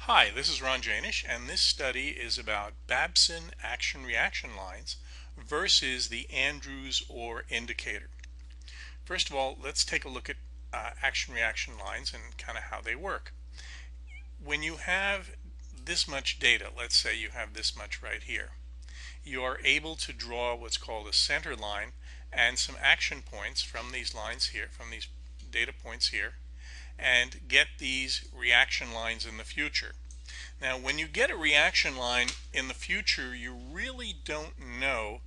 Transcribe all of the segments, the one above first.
Hi, this is Ron Janish, and this study is about Babson action-reaction lines versus the Andrews or indicator. First of all, let's take a look at action-reaction lines and kind of how they work. When you have this much data, let's say you have this much right here, you are able to draw what's called a center line and some action points from these lines here, from these data points here, and get these reaction lines in the future. Now, when you get a reaction line in the future, you really don't know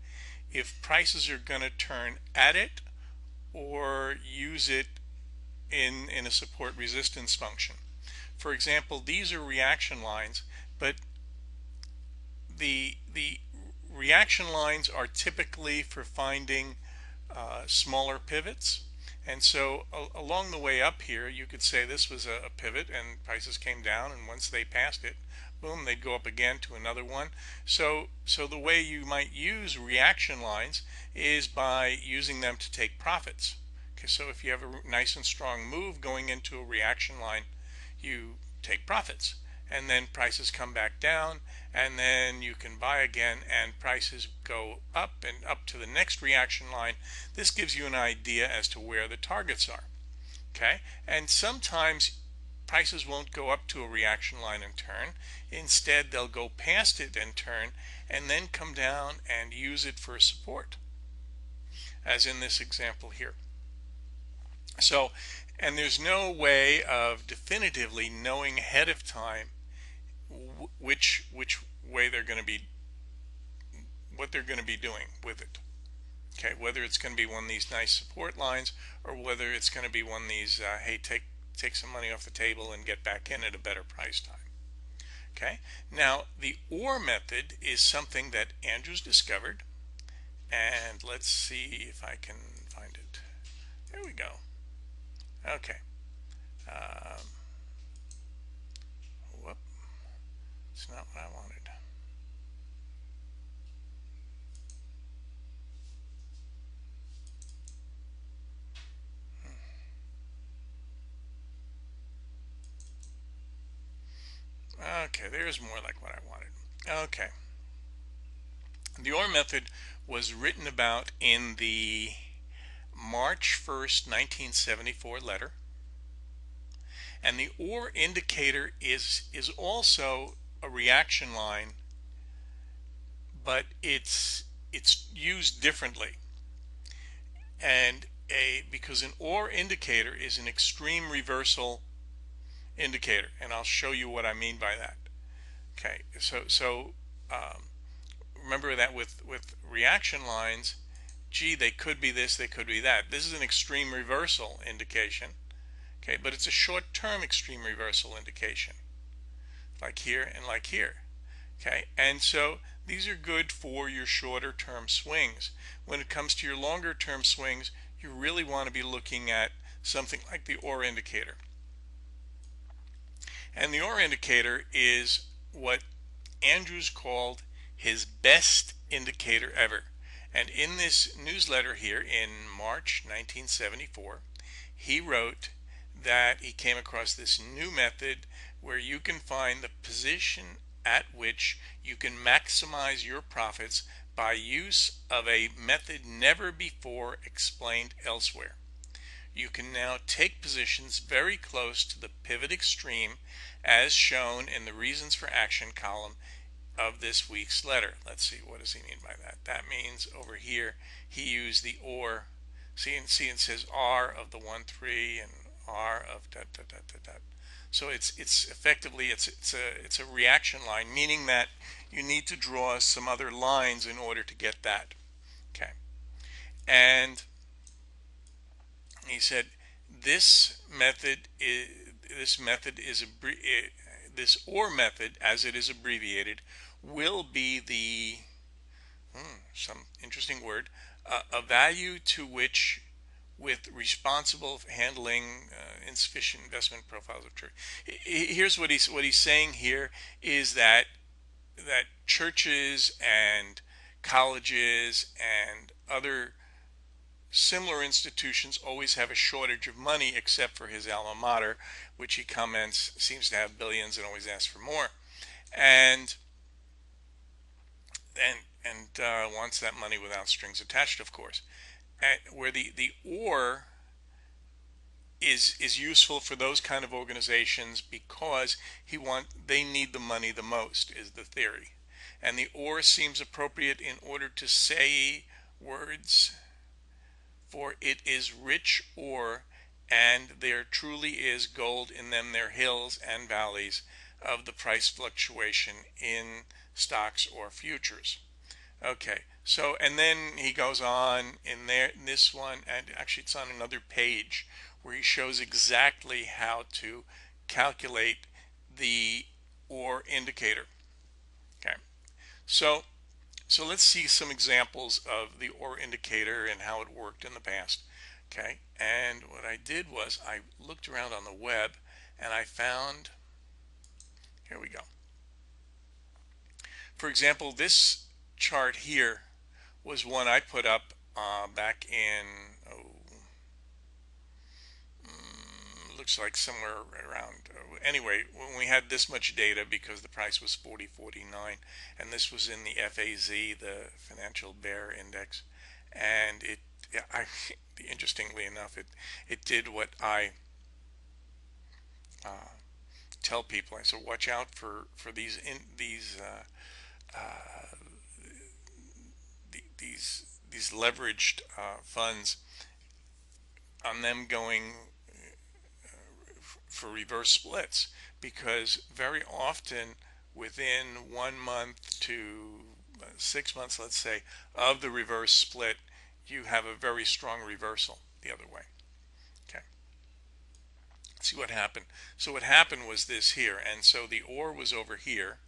if prices are going to turn at it or use it in a support resistance function. For example, these are reaction lines, but the reaction lines are typically for finding smaller pivots. And so along the way up here, you could say this was a pivot and prices came down, and once they passed it, boom, they'd go up again to another one. So the way you might use reaction lines is by using them to take profits. Okay, so if you have a nice and strong move going into a reaction line, you take profits, and then prices come back down, and then you can buy again and prices go up and up to the next reaction line. This gives you an idea as to where the targets are. Okay, and sometimes prices won't go up to a reaction line and turn. Instead, they'll go past it and turn, and then come down and use it for support, as in this example here. So, and there's no way of definitively knowing ahead of time which way they're going to be, what they're going to be doing with it. Okay, whether it's going to be one of these nice support lines or whether it's going to be one of these, hey, take some money off the table and get back in at a better price time. Okay, now the OR method is something that Andrews discovered, and let's see if I can find it. There we go. Okay. Whoop. It's not what I wanted. Okay, there's more like what I wanted. Okay. The OR method was written about in the March 1st, 1974 letter. And the OR indicator is also a reaction line, but it's used differently. And because an OR indicator is an extreme reversal indicator, and I'll show you what I mean by that. Okay, so remember that with reaction lines, gee, they could be this, they could be that. This is an extreme reversal indication. Okay, but it's a short-term extreme reversal indication, like here and like here. Okay, and so these are good for your shorter term swings. When it comes to your longer term swings, you really want to be looking at something like the OR indicator. And the OR indicator is what Andrews called his best indicator ever. And in this newsletter here in March 1974, he wrote that he came across this new method where you can find the position at which you can maximize your profits by use of a method never before explained elsewhere. You can now take positions very close to the pivot extreme as shown in the reasons for action column of this week's letter. Let's see, what does he mean by that? That means over here he used the OR. See, it says R of the 1, 3 and R of dot dot dot dot dot. So it's effectively it's a reaction line, meaning that you need to draw some other lines in order to get that. Okay, and he said this OR method, as it is abbreviated, will be the some interesting word, a value to which, with responsible handling insufficient investment profiles of church. Here's what he's saying here is that churches and colleges and other similar institutions always have a shortage of money, except for his alma mater, which he comments seems to have billions and always asks for more, and wants that money without strings attached, of course. Where the or is useful for those kind of organizations because they need the money the most, is the theory, and the or seems appropriate in order to say words for it is rich ore, and there truly is gold in them, their hills and valleys of the price fluctuation in stocks or futures. Okay, so and then he goes on in this one, and actually it's on another page where he shows exactly how to calculate the or indicator. Okay, so let's see some examples of the or indicator and how it worked in the past. Okay, and what I did was I looked around on the web and I found, here we go. For example, this chart here was one I put up back in, looks like somewhere around, anyway, when we had this much data, because the price was 40.49, and this was in the FAZ, the Financial Bear Index, and interestingly enough, it did what I uh, tell people. I said, watch out for these leveraged funds, on them going for reverse splits, because very often within 1 month to 6 months, let's say, of the reverse split, you have a very strong reversal the other way. Okay, let's see what happened. So what happened was this here, and so the or was over here.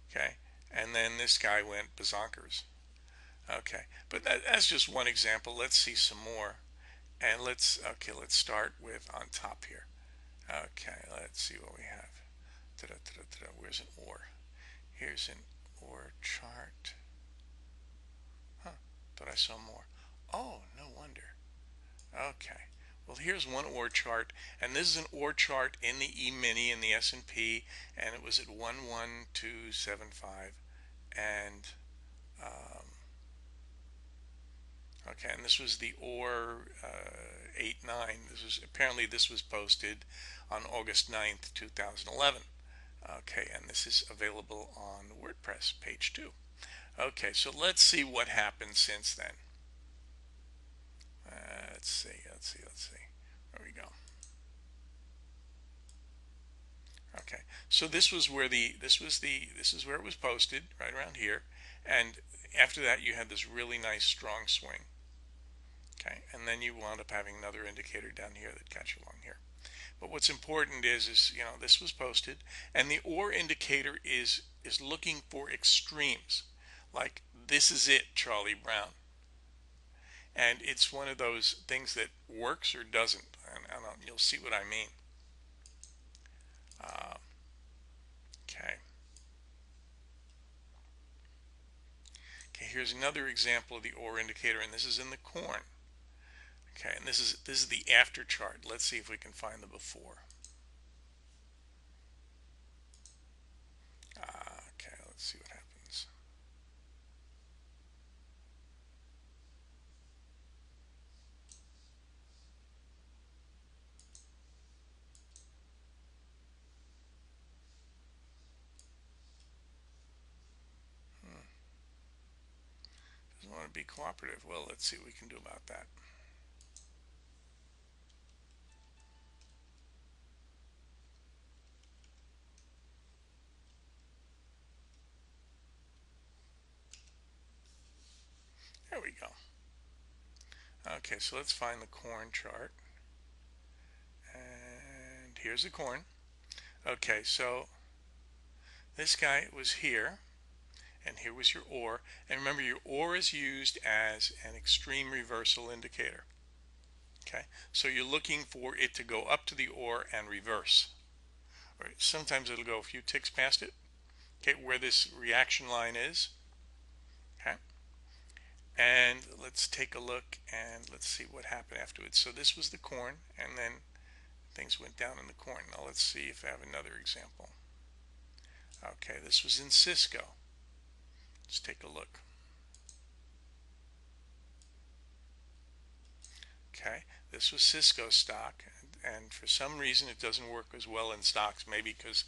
Okay, and then this guy went bazonkers. Okay, but that's just one example. Let's see some more, and let's start with on top here. Okay, let's see what we have. Where's an or? Here's an or chart. Huh, thought I saw more. Oh, no wonder. Okay, well, here's one or chart, and this is an or chart in the E-mini in the S&P, and it was at 11275, and okay, and this was the or 89. This was posted on August 9th, 2011. Okay, and this is available on WordPress, page 2. Okay, so let's see what happened since then. Let's see. There we go. Okay, so this is where it was posted, right around here, and after that you had this really nice strong swing. Okay, and then you wound up having another indicator down here that got you along here. But what's important is this was posted, and the or indicator is looking for extremes, like this is it, Charlie Brown, and it's one of those things that works or doesn't, and you'll see what I mean. Uh, okay. Okay, here's another example of the or indicator, and this is in the corn. Okay, and this is the after chart. Let's see if we can find the before. Okay, let's see what happens. Doesn't want to be cooperative. Well, let's see what we can do about that. There we go. Okay, so let's find the corn chart. And here's the corn. Okay, so this guy was here, and here was your or. And remember, your or is used as an extreme reversal indicator. Okay, so you're looking for it to go up to the or and reverse. Or sometimes it'll go a few ticks past it. Okay, where this reaction line is. Okay, And let's take a look and let's see what happened afterwards. So this was the corn, and then things went down in the corn. Now let's see if I have another example. Okay, this was in Cisco. Let's take a look. Okay, this was Cisco stock, and for some reason it doesn't work as well in stocks. Maybe because,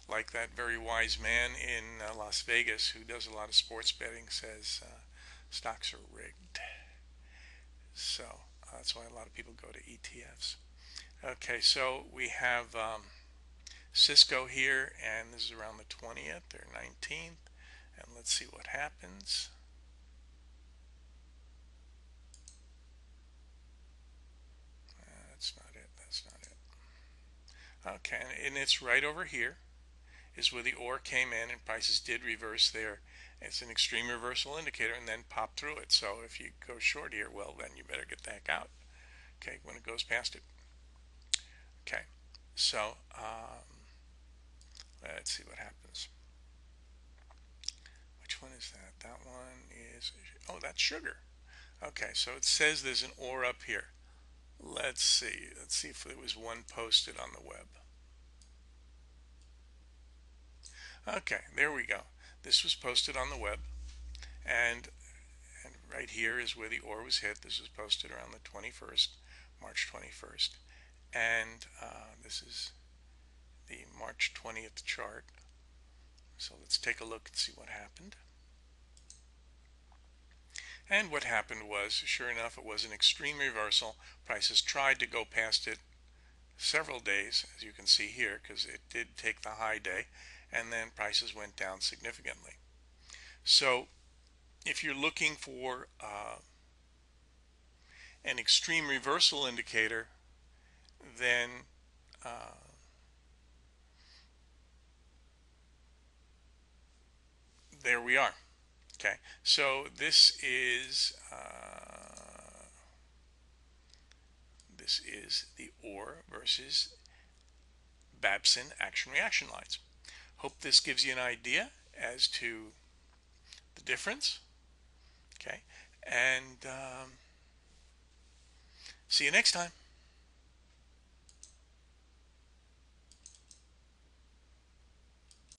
like that very wise man in Las Vegas who does a lot of sports betting says stocks are rigged. So that's why a lot of people go to ETFs. Okay, so we have Cisco here, and this is around the 20th or 19th, and let's see what happens. That's not it. That's not it. Okay, and it's right over here is where the ore came in and prices did reverse there. It's an extreme reversal indicator and then pop through it. So if you go short here, well, then you better get the heck out. Okay, when it goes past it. Okay, so let's see what happens. Which one is that? That one is, oh, that's sugar. Okay, so it says there's an ore up here. Let's see. Let's see if there was one posted on the web. Okay, there we go. This was posted on the web, and right here is where the ore was hit. This was posted around the 21st, March 21st, and this is the March 20th chart. So let's take a look and see what happened. And what happened was, sure enough, it was an extreme reversal. Prices tried to go past it several days, as you can see here, because it did take the high day, and then prices went down significantly. So if you're looking for an extreme reversal indicator, then there we are. Okay, so this is the ore versus Babson action reaction lines. Hope this gives you an idea as to the difference. Okay, and see you next time.